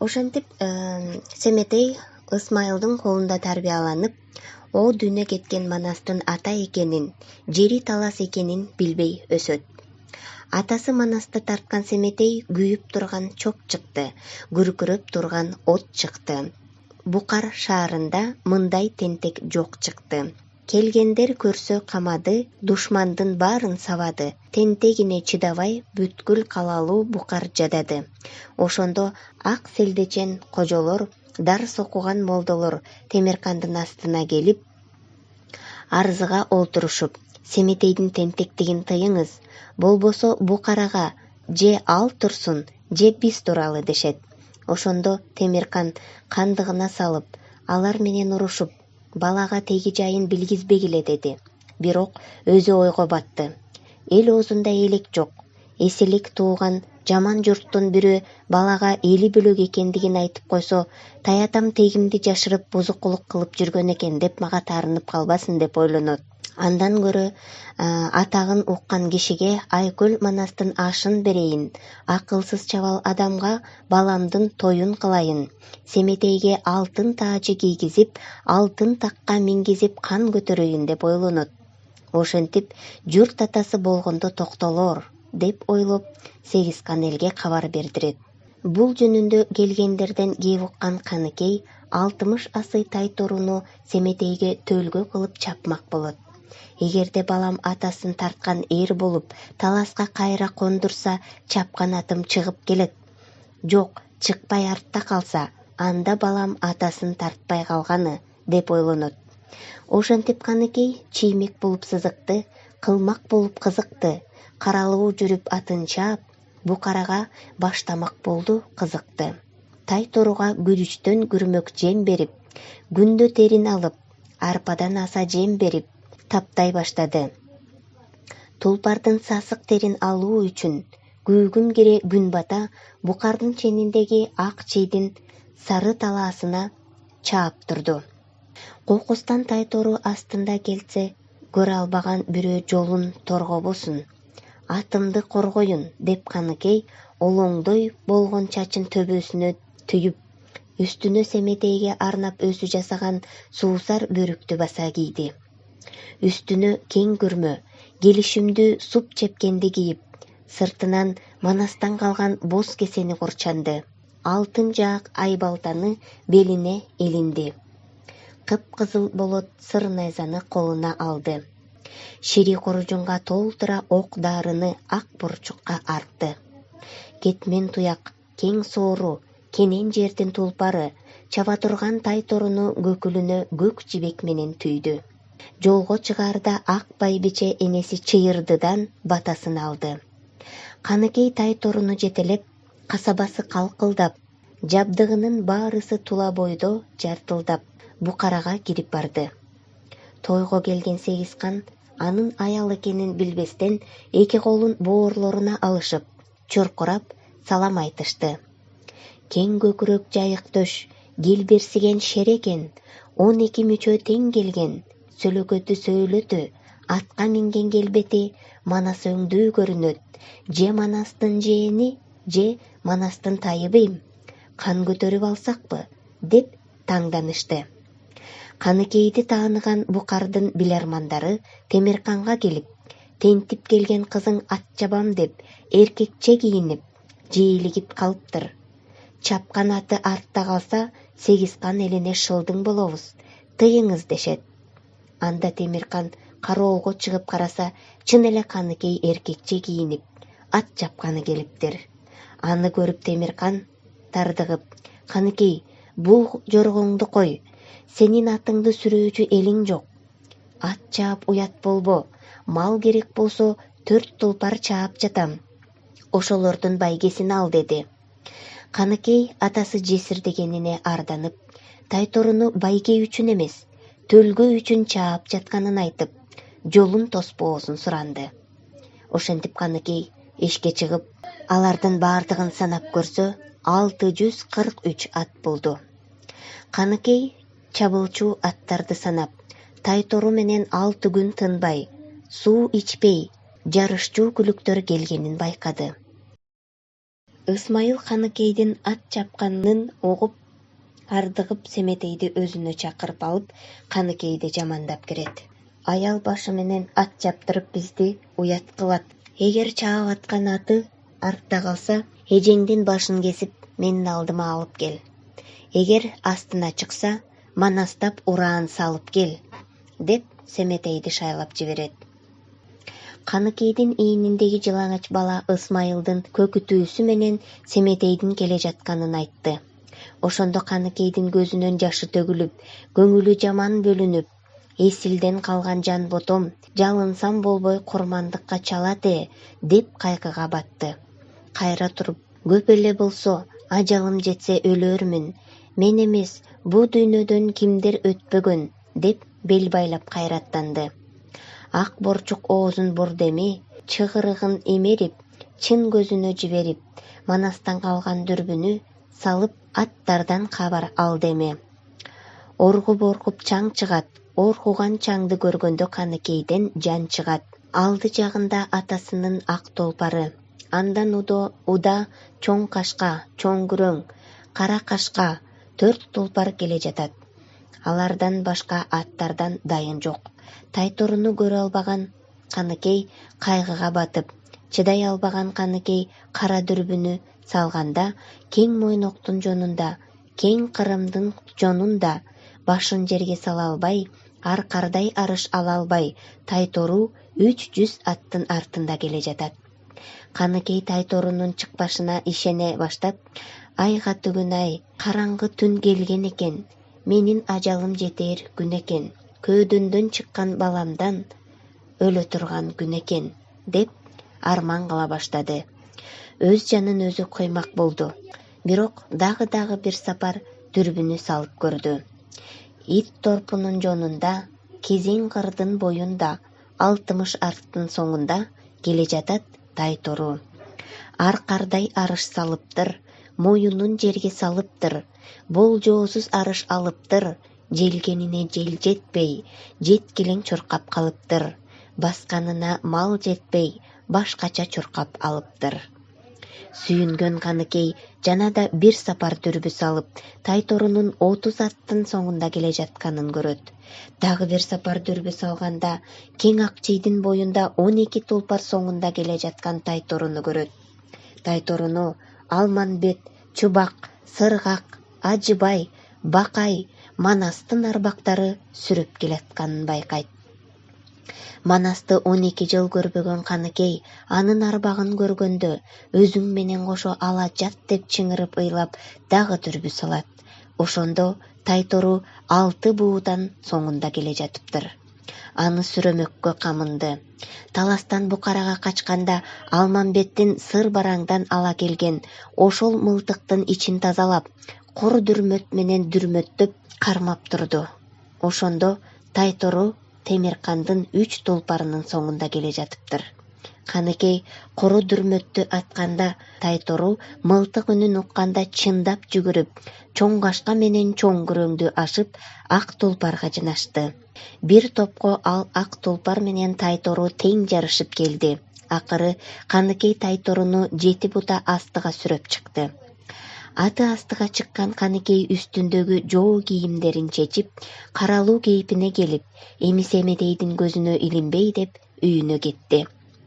Ошентип Семетей Ысмайылдын колунда тарбияланып, о дүйнө кеткен Манастын ата экенин, жери талас экенин билбей өсөт. Атасы Манасты тарткан Семетей күйүп турган чок чыкты, күркүрөп турган от чыкты. Букар шаарында мындай тентек жок чыкты. Келгендер көрсө камады, душмандын баарын сабады. Тентегине чыдабай бүткүл калалуу Букар жадады. Ошондо ак селдечен кожолор, дарс окуган молдолор Темиркандын астына келип, арызга олтурушуп, Семетейдин тентектигин тыйыңыз, болбосо Букарага же ал турсун, же биз туралы дешет. Ошондо Темиркан кандыгына салып, алар менен урушуп, балага теги жайын билгизбегиле деди. Бирок өзү ойго батты. Эл оозунда элек жок. Эселик тууган жаман журттун бирөө балага эли бөлөк экендигин айтып койсо, таятам тегимди жашырып бузукулук кылып жүргөн экен деп мага таарынып калбасын деп ойлонот. Андан көрө атагын уккан кишиге Айкөл Манастын ашын берейин, акылсыз чабал адамга баламдын тоюн кылайын, Семетейге алтын таажы кийгизип, алтын такка мингизип кан көтөрөйүн деп ойлонот. Ошентип журт атасы болгондо токтолор деп ойлоп, Сегизкан элге кабар бердирет. Бул жөнүндө келгендерден кеп уккан Каныкей 60 асый Тайторуну Семетейге төлгө кылып чапмак болот. Эгерде балам атасын тарткан эр болуп, таласка кайра кондурса, чапкан атым чыгып келет. Жок, чыкпай артта калса, анда балам атасын тартпай калганы деп ойлонот. Ошентип Каныкей чиймек болуп сызыкты, кылмак болуп кызыкты, каралуу жүрүп атын чаап, Букарага баштамак болду кызыкты. Тайторуга күрүчтөн күрмөк жем берип, күндө терин алып, арпадан аса жем берип, таптай баштады. Тулпардын сасык терин алуу үчүн күүгүн кире күн бата Букардын чениндеги ак чийдин сары талаасына чаап турду. Кокустан Тайтору астында келсе, көрө албаган бирөө жолун торгобосун, атымды коргоюн деп Каныкей олоңдой болгон чачын төбөсүнө түйүп, үстүнө Семетейге арнап өзү жасаган суусар бөрүктү баса кийди. Үстүнө кең күрмө, келишимдүү суп чепкенди кийип, сыртынан Манастан калган боз кесени курчанды. Алтын жаак айбалтаны белине илинди. Кыпкызыл болот сыр найзаны колуна алды. Шири коружунга толтура ок даарыны ак бурчукка артты. Кетмен туяк, кең соору, кенен жердин тулпары, чаба турган Тайторуну көкүлүнө көк жибек менен түйдү. Жолго чыгаарда ак байбиче энеси Чыйырдыдан батасын алды. Каныкей Тайторуну жетелеп, касабасы калкылдап, жабдыгынын баарысы тула бойдо жартылдап, Букарага кирип барды. Тойго келген Сегизкан анын аял экенин билбестен эки колун боорлоруна алышып, чуркурап салам айтышты. Кең көкүрөк жайык төш, келберсиген шер экен, 12 мүчө тең келген, сөлөкөтү сөйлөтү, атка минген келбети Манас өңдүү көрүнөт, же Манастын жээни, же Манастын тайыбыйм, кан көтөрүп алсакпы, деп таңданышты. Каныкейди тааныган Букардын билармандары Темирканга келип, тентип келген кызың ат жабам деп, эркекче кийинип, жыйлигип калыптыр. Чапкан аты артта калса, Сегизкан элине шылдың болобуз, тыйыңыз дешет. Анда Темиркан кароого чыгып караса, чын эле Каныкей эркекче кийинип, ат жапканы келиптир. Аны көрүп Темиркан тардыгып, Каныкей, бул жоргоңду кой, сенин атыңды сүрөөчү элиң жок. Ат чаап уят болбо, мал керек болсо 4 тулпар чаап жатам. Ошолордун байгесин ал деди. Каныкей атасы жесир дегенине арданып, Тайторуну байге үчүн эмес, төлгө үчүн чаап жатканын айтып, жолун тоспоосун суранды. Ошентип Каныкей эшке чыгып, алардын баардыгын санап көрсө, 643 ат болду. Каныкей чабылчу аттарды санап, Тайтору менен 6 күн тынбай, суу ичпей, жарышчуу күлүктөр келгенин байкады. Ысмайыл Каныкейдин ат чапканын угуп, ардыгып Семетейди өзүнө чакырып алып, Каныкейди жамандап кирет. Аял башы менен ат чаптырып бизди уят кылат. Эгер чаап аткан аты артта калса, эжеңдин башын кесип, менин алдыма алып кел. Эгер астына чыкса, манастап ураан салып кел, деп Семетейди шайлап жиберет. Каныкейдин ийниндеги жылаңач бала Ысмайылдын көкүтүүсү менен Семетейдин келе жатканын айтты. Ошондо Каныкейдин көзүнөн жашы төгүлүп, көңүлү жаман бөлүнүп, эсилден калган жан ботом, жалынсам болбой курмандыкка чалат деп кайгыга батты. Кайра туруп, көп эле болсо, ажалым жетсе өлөрмүн, мен эмес, бу дүйнөдөн кимдер өтпөгөн, деп бел байлап кайраттанды. Ак борчук оозун бурдеми, чыгырыгын эмерип, чын көзүнө жиберип, манастан калган дүрбүнү салып аттардан кабар алдеме. Оргуп чаң чыгат, оргуган чаңды көргөндө Каныкейден жан чыгат. Алды жагында атасынын ак толпары, андан уда чоң кашка, чоң күрөң, кара кашка 4 толпар келе жатат. Алардан башка аттардан дайын жок. Тайторуну көрө албаган Каныкей кайгыга батып, чыдай албаган Каныкей кара дүрбүнү салганда, кең мойноктун жонунда, кең кырымдын жонунда, башын жерге сала албай, аркардай арыш ала албай, Тайтору 300 аттын артында келе жатат. Каныкей Тайторунун чыкпашына ишене баштап, айга түгүн-ай, караңгы түн келген экен, менин ажалым жетер күн экен, көөдөндөн чыккан баламдан өлө турган күн экен, деп арман кыла баштады. Өз жанын өзү коймак болду. Бирок дагы бир сапар дүрбүнү салып көрдү. Ит торпунун жонунда, кезең кырдын боюнда, 60 арттын соңунда келе жатат Тайтору. Аркардай арыш салыптыр, моюнун жерге салыптыр, болжоосуз арыш алыптыр, желгенине жел жетпей, жеткилең чуркап калыптыр, басканына мал жетпей, башкача чуркап алыптыр. Сүйүнгөн Каныкей жанада бир сапар дүрбү салып, Тайторунун 30 аттын соңунда келе жатканын көрөт. Дагы бир сапар дүрбү салганда, кең ак чийдин боюнда 12 толпар соңунда келе жаткан Тайторуну көрөт. Тайторуну Алманбет, Чубак, Сыргак, Ажыбай, Бакай, Манастын арбактары сүрөп келатканын байкайт. Манасты 12 жыл көрбөгөн Каныкей анын арбагын көргөндө, өзүң менен кошо ала жат деп чыңырып ыйлап, дагы дүрбү салат. Ошондо Тайтору 6 буудан соңунда келе жатыптыр. Аны сүрөмөккө камынды. Таластан Букарага качканда Алманбеттин сыр бараңдан ала келген ошол мылтыктын ичин тазалап, кор дүрмөт менен дүрмөттөп кармап турду. Ошондо Тайтору Темиркандын 3 толпарынын соңунда келе жатыптыр. Каныкей кору дүрмөттү атканда, Тайтору мылтык үнүн укканда чындап жүгүрүп, чоң кашка менен чоң күрөңдү ашып, ак толпарга жынашты. Бир топко ал ак толпар менен Тайтору тең жарышып келди. Акыры Каныкей Тайторуну 7 бута астыга сүрөп чыкты. Аты астыга чыккан Каныкей үстүндөгү жоо кийимдерин чечип, каралуу кейпине келип, эми Семетейдин көзүнө илинбей деп үйүнө кетти.